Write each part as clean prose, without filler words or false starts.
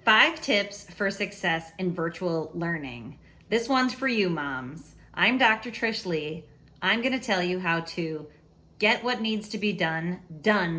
5 tips for success in virtual learning. This one's for you, moms. I'm Dr. Trish Leigh. I'm going to tell you how to get what needs to be done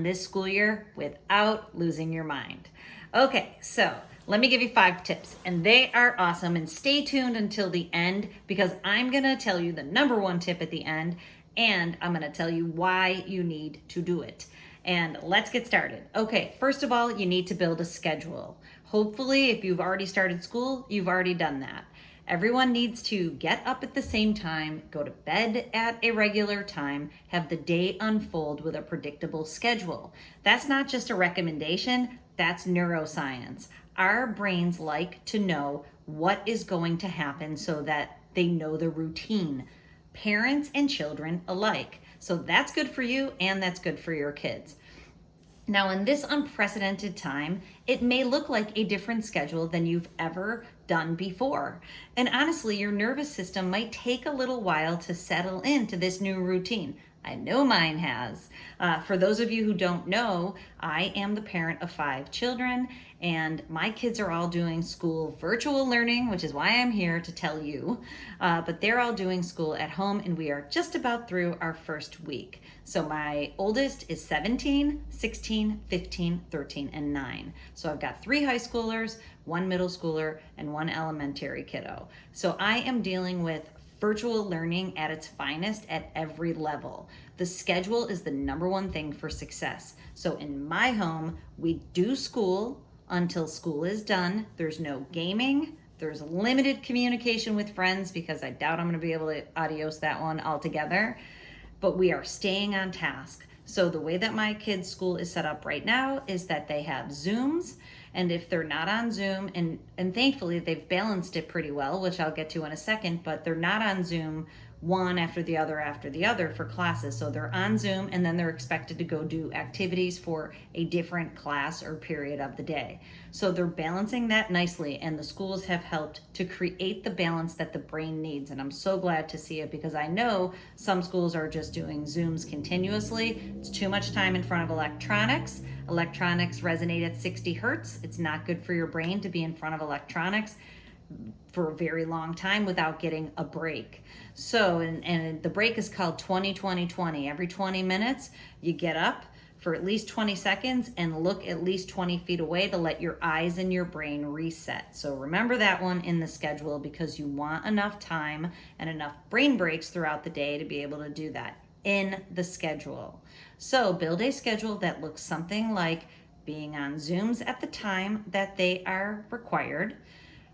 this school year without losing your mind. Okay, so let me give you 5 tips, and they are awesome. And stay tuned until the end because I'm going to tell you the number 1 tip at the end, and I'm going to tell you why you need to do it. And let's get started. Okay, first of all, you need to build a schedule. Hopefully, if you've already started school, you've already done that. Everyone needs to get up at the same time, go to bed at a regular time, have the day unfold with a predictable schedule. That's not just a recommendation, that's neuroscience. Our brains like to know what is going to happen so that they know the routine. Parents and children alike. So that's good for you and that's good for your kids. Now, in this unprecedented time, it may look like a different schedule than you've ever done before. And honestly, your nervous system might take a little while to settle into this new routine. I know mine has. For those of you who don't know, I am the parent of 5 children, and my kids are all doing school virtual learning, which is why I'm here to tell you. But they're all doing school at home, and we are just about through our first week. So my oldest is 17, 16, 15, 13, and 9. So I've got 3 high schoolers, 1 middle schooler, and 1 elementary kiddo. So I am dealing with virtual learning at its finest at every level. The schedule is the number 1 thing for success. So in my home, we do school until school is done. There's no gaming. There's limited communication with friends because I doubt I'm going to be able to adios that one altogether. But we are staying on task. So the way that my kids' school is set up right now is that they have Zooms, and if they're not on Zoom, and thankfully they've balanced it pretty well, which I'll get to in a second, but they're not on Zoom one after the other for classes. So they're on Zoom and then they're expected to go do activities for a different class or period of the day. So they're balancing that nicely, and the schools have helped to create the balance that the brain needs. And I'm so glad to see it because I know some schools are just doing Zooms continuously. It's too much time in front of electronics. Electronics resonate at 60 hertz. It's not good for your brain to be in front of electronics for a very long time without getting a break. So, and the break is called 20-20-20. Every 20 minutes, you get up for at least 20 seconds and look at least 20 feet away to let your eyes and your brain reset. So remember that one in the schedule because you want enough time and enough brain breaks throughout the day to be able to do that in the schedule. So build a schedule that looks something like being on Zooms at the time that they are required.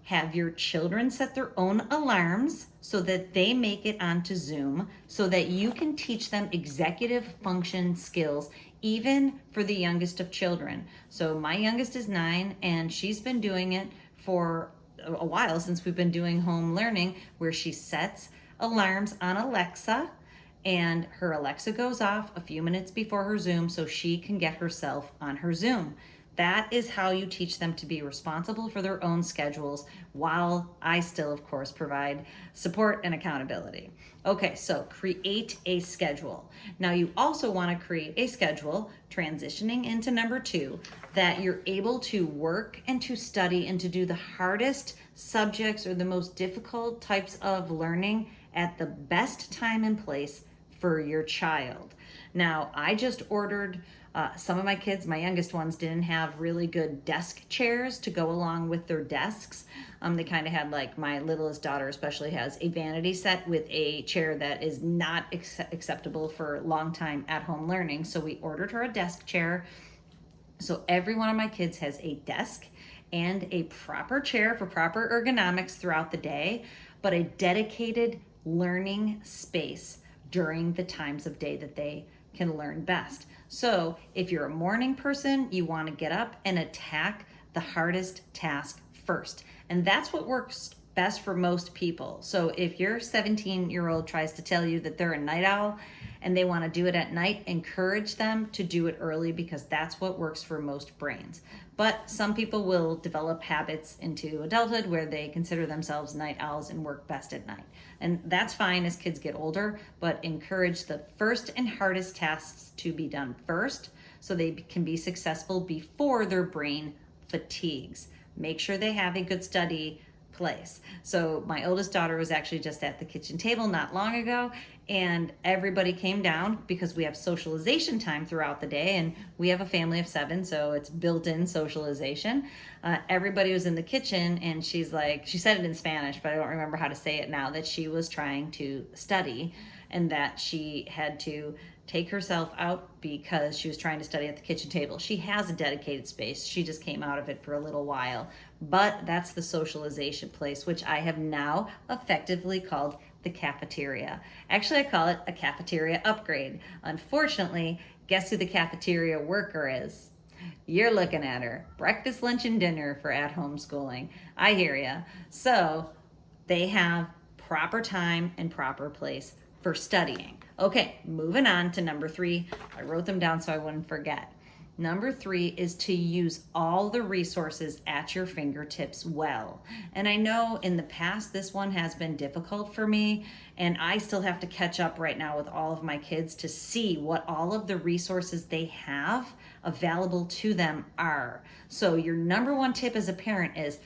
Have your children set their own alarms so that they make it onto Zoom so that you can teach them executive function skills, even for the youngest of children. So my youngest is 9, and she's been doing it for a while since we've been doing home learning, where she sets alarms on Alexa, and her Alexa goes off a few minutes before her Zoom so she can get herself on her Zoom. That is how you teach them to be responsible for their own schedules, while I still, of course, provide support and accountability. Okay, so create a schedule. Now you also want to create a schedule, transitioning into number 2, that you're able to work and to study and to do the hardest subjects or the most difficult types of learning at the best time and place for your child. Now, I just ordered some of my kids, my youngest ones, didn't have really good desk chairs to go along with their desks. They kind of had, like, my littlest daughter especially has a vanity set with a chair that is not acceptable for long time at home learning. So we ordered her a desk chair. So every one of my kids has a desk and a proper chair for proper ergonomics throughout the day, but a dedicated learning space during the times of day that they can learn best. So if you're a morning person, you want to get up and attack the hardest task first. And that's what works best for most people. So if your 17-year-old tries to tell you that they're a night owl and they want to do it at night, encourage them to do it early because that's what works for most brains. But some people will develop habits into adulthood where they consider themselves night owls and work best at night. And that's fine as kids get older, but encourage the first and hardest tasks to be done first so they can be successful before their brain fatigues. make sure they have a good study place. So my oldest daughter was actually just at the kitchen table not long ago, and everybody came down because we have socialization time throughout the day, and we have a family of 7, so it's built-in socialization. Everybody was in the kitchen, and she's like, she said it in Spanish, but I don't remember how to say it now, that she was trying to study and that she had to take herself out because she was trying to study at the kitchen table. She has a dedicated space. She just came out of it for a little while. But that's the socialization place, which I have now effectively called the cafeteria. Actually, I call it a cafeteria upgrade. Unfortunately, guess who the cafeteria worker is? You're looking at her. Breakfast, lunch, and dinner for at-home schooling. I hear ya. So they have proper time and proper place for studying. Okay, moving on to number 3. I wrote them down so I wouldn't forget. Number 3 is to use all the resources at your fingertips well. And I know in the past this one has been difficult for me, and I still have to catch up right now with all of my kids to see what all of the resources they have available to them are. So your number 1 tip as a parent is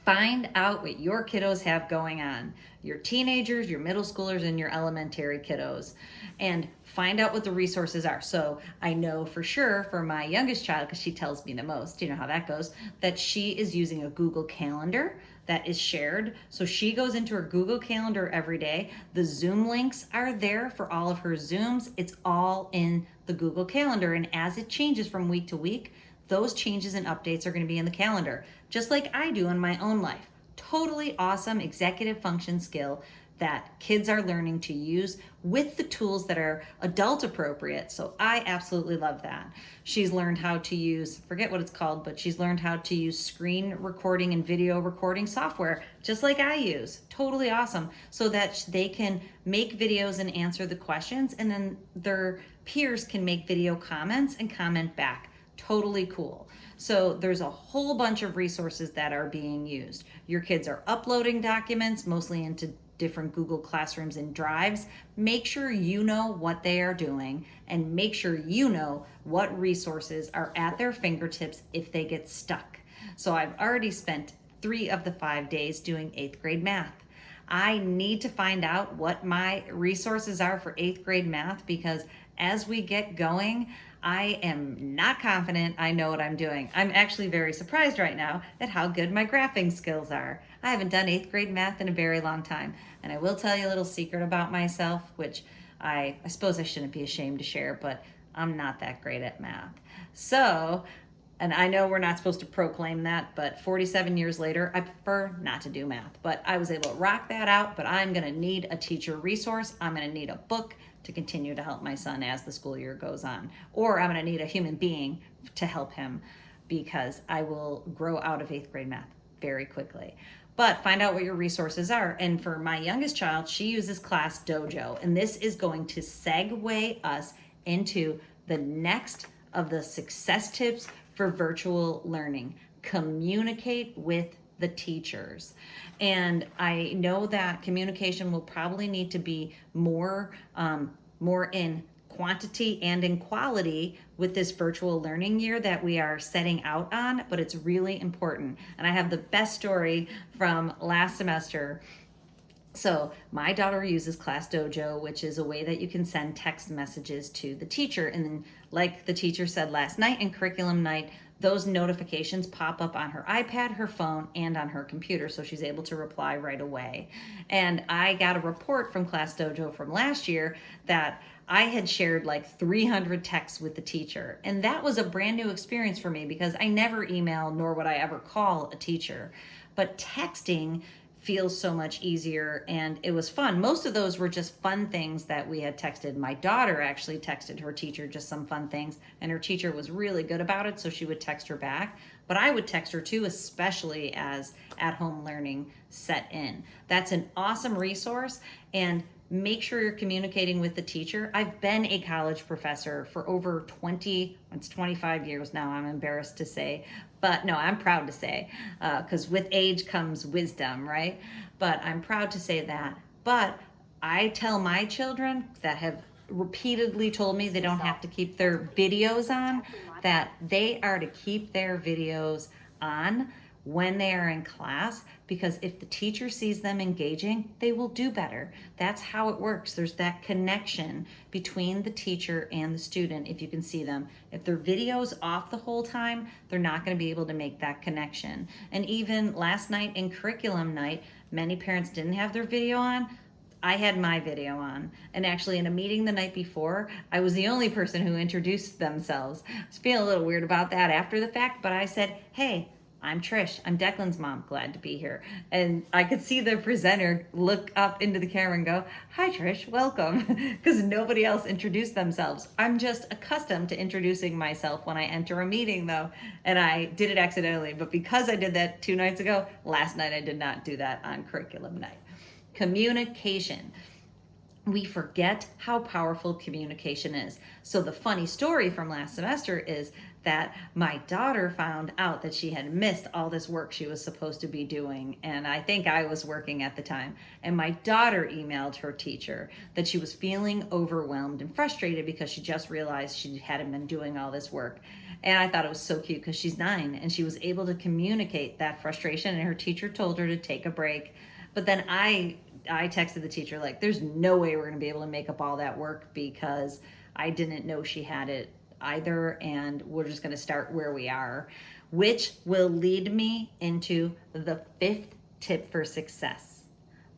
find out what your kiddos have going on. Your teenagers, your middle schoolers, and your elementary kiddos. And find out what the resources are. So I know for sure for my youngest child, because she tells me the most, you know how that goes, that she is using a Google Calendar that is shared. So she goes into her Google Calendar every day. The Zoom links are there for all of her Zooms. It's all in the Google Calendar. And as it changes from week to week, those changes and updates are going to be in the calendar, just like I do in my own life. Totally awesome executive function skill that kids are learning to use with the tools that are adult appropriate. So I absolutely love that. She's learned how to use, forget what it's called, but she's learned how to use screen recording and video recording software, just like I use. Totally awesome. So that they can make videos and answer the questions, and then their peers can make video comments and comment back. Totally cool. So there's a whole bunch of resources that are being used. Your kids are uploading documents, mostly into different Google Classrooms and Drives. Make sure you know what they are doing, and make sure you know what resources are at their fingertips if they get stuck. So I've already spent 3 of the 5 days doing 8th grade math. I need to find out what my resources are for 8th grade math, because as we get going, I am not confident I know what I'm doing. I'm actually very surprised right now at how good my graphing skills are. I haven't done 8th grade math in a very long time. And I will tell you a little secret about myself, which I suppose I shouldn't be ashamed to share, but I'm not that great at math. So, and I know we're not supposed to proclaim that, but 47 years later, I prefer not to do math. But I was able to rock that out, but I'm gonna need a teacher resource. I'm gonna need a book to continue to help my son as the school year goes on. Or I'm gonna need a human being to help him, because I will grow out of 8th grade math very quickly. But find out what your resources are. And for my youngest child, she uses Class Dojo. And this is going to segue us into the next of the success tips for virtual learning. Communicate with the teachers. And I know that communication will probably need to be more in quantity and in quality with this virtual learning year that we are setting out on, but it's really important. And I have the best story from last semester. So my daughter uses Class Dojo, which is a way that you can send text messages to the teacher. And then, like the teacher said last night in curriculum night, those notifications pop up on her iPad, her phone, and on her computer, so she's able to reply right away. And I got a report from Class Dojo from last year that I had shared like 300 texts with the teacher. And that was a brand new experience for me, because I never email, nor would I ever call a teacher. But texting feels so much easier, and it was fun. Most of those were just fun things that we had texted. My daughter actually texted her teacher just some fun things, and her teacher was really good about it, so she would text her back. But I would text her too, especially as at-home learning set in. That's an awesome resource, and make sure you're communicating with the teacher. I've been a college professor for over 25 years now, I'm embarrassed to say. But no, I'm proud to say, because with age comes wisdom, right? But I'm proud to say that. But I tell my children that have repeatedly told me they don't have to keep their videos on, that they are to keep their videos on when they are in class, because if the teacher sees them engaging, they will do better. That's how it works. There's that connection between the teacher and the student if you can see them. If their video's off the whole time, they're not going to be able to make that connection. And even last night in curriculum night, many parents didn't have their video on. I had my video on. And actually in a meeting the night before, I was the only person who introduced themselves. I was feeling a little weird about that after the fact, but I said, hey, I'm Trish. I'm Declan's mom. Glad to be here. And I could see the presenter look up into the camera and go, hi, Trish, welcome. Because nobody else introduced themselves. I'm just accustomed to introducing myself when I enter a meeting, though. And I did it accidentally. But because I did that 2 nights ago, last night I did not do that on curriculum night. Communication. We forget how powerful communication is. So the funny story from last semester is that my daughter found out that she had missed all this work she was supposed to be doing. And I think I was working at the time. And my daughter emailed her teacher that she was feeling overwhelmed and frustrated because she just realized she hadn't been doing all this work. And I thought it was so cute because she's 9 and she was able to communicate that frustration, and her teacher told her to take a break. But then I texted the teacher like, there's no way we're going to be able to make up all that work because I didn't know she had it either, and we're just going to start where we are, which will lead me into the 5th tip for success.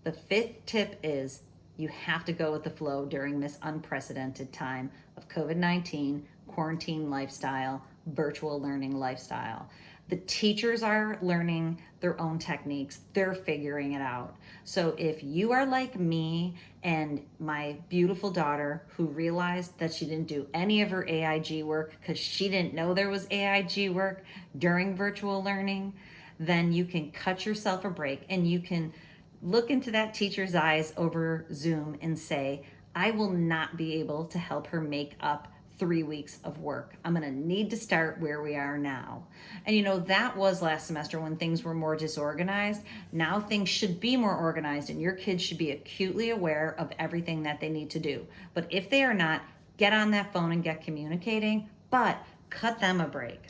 The 5th tip is you have to go with the flow during this unprecedented time of COVID-19, quarantine lifestyle, virtual learning lifestyle. The teachers are learning their own techniques. They're figuring it out. So if you are like me and my beautiful daughter who realized that she didn't do any of her AIG work because she didn't know there was AIG work during virtual learning, then you can cut yourself a break and you can look into that teacher's eyes over Zoom and say, I will not be able to help her make up 3 weeks of work. I'm going to need to start where we are now. And that was last semester when things were more disorganized. Now things should be more organized, and your kids should be acutely aware of everything that they need to do. But if they are not, get on that phone and get communicating, but cut them a break.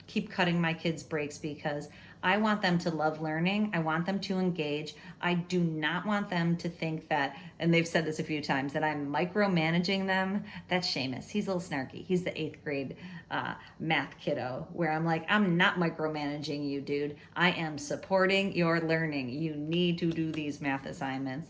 Keep cutting my kids breaks because I want them to love learning. I want them to engage. I do not want them to think that, and they've said this a few times, that I'm micromanaging them. That's Seamus. He's a little snarky. He's the 8th grade math kiddo, where I'm like, I'm not micromanaging you, dude. I am supporting your learning. You need to do these math assignments.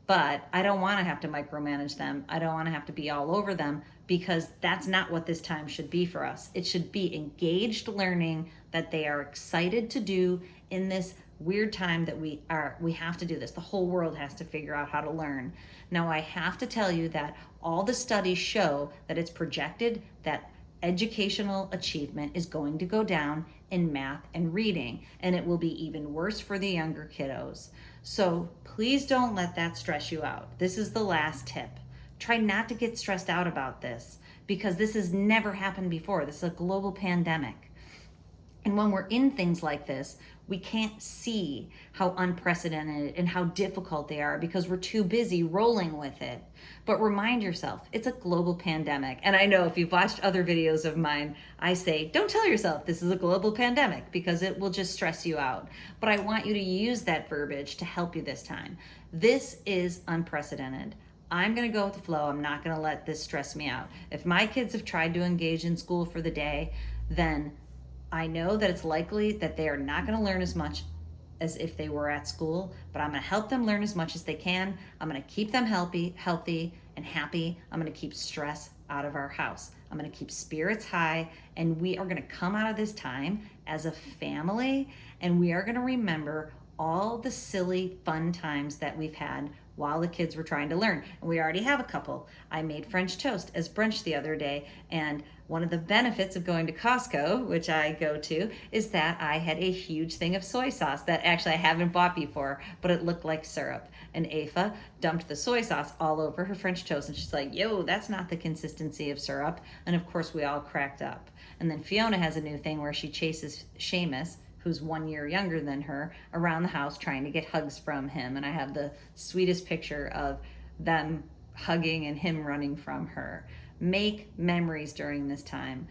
But I don't want to have to micromanage them. I don't want to have to be all over them, because that's not what this time should be for us. It should be engaged learning that they are excited to do in this weird time that we have to do this. The whole world has to figure out how to learn. Now, I have to tell you that all the studies show that it's projected that educational achievement is going to go down in math and reading, and it will be even worse for the younger kiddos. So please don't let that stress you out. This is the last tip. Try not to get stressed out about this, because this has never happened before. This is a global pandemic. And when we're in things like this, we can't see how unprecedented and how difficult they are because we're too busy rolling with it. But remind yourself, it's a global pandemic. And I know if you've watched other videos of mine, I say, don't tell yourself this is a global pandemic because it will just stress you out. But I want you to use that verbiage to help you this time. This is unprecedented. I'm going to go with the flow. I'm not going to let this stress me out. If my kids have tried to engage in school for the day, then I know that it's likely that they are not going to learn as much as if they were at school, but I'm going to help them learn as much as they can. I'm going to keep them healthy and happy. I'm going to keep stress out of our house. I'm going to keep spirits high, and we are going to come out of this time as a family, and we are going to remember all the silly fun times that we've had while the kids were trying to learn. And we already have a couple. I made French toast as brunch the other day, and one of the benefits of going to Costco, which I go to, is that I had a huge thing of soy sauce that actually I haven't bought before, but it looked like syrup. And Afa dumped the soy sauce all over her French toast, and she's like, yo, that's not the consistency of syrup. And of course we all cracked up. And then Fiona has a new thing where she chases Seamus, who's 1 year younger than her, around the house trying to get hugs from him. And I have the sweetest picture of them hugging and him running from her. Make memories during this time.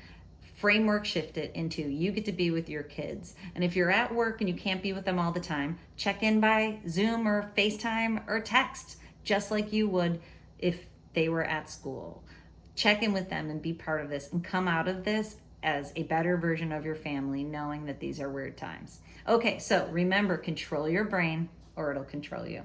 framework shift it into you get to be with your kids. And if you're at work and you can't be with them all the time, check in by Zoom or FaceTime or text, just like you would if they were at school. Check in with them and be part of this and come out of this as a better version of your family, knowing that these are weird times. Okay, so remember, control your brain or it'll control you.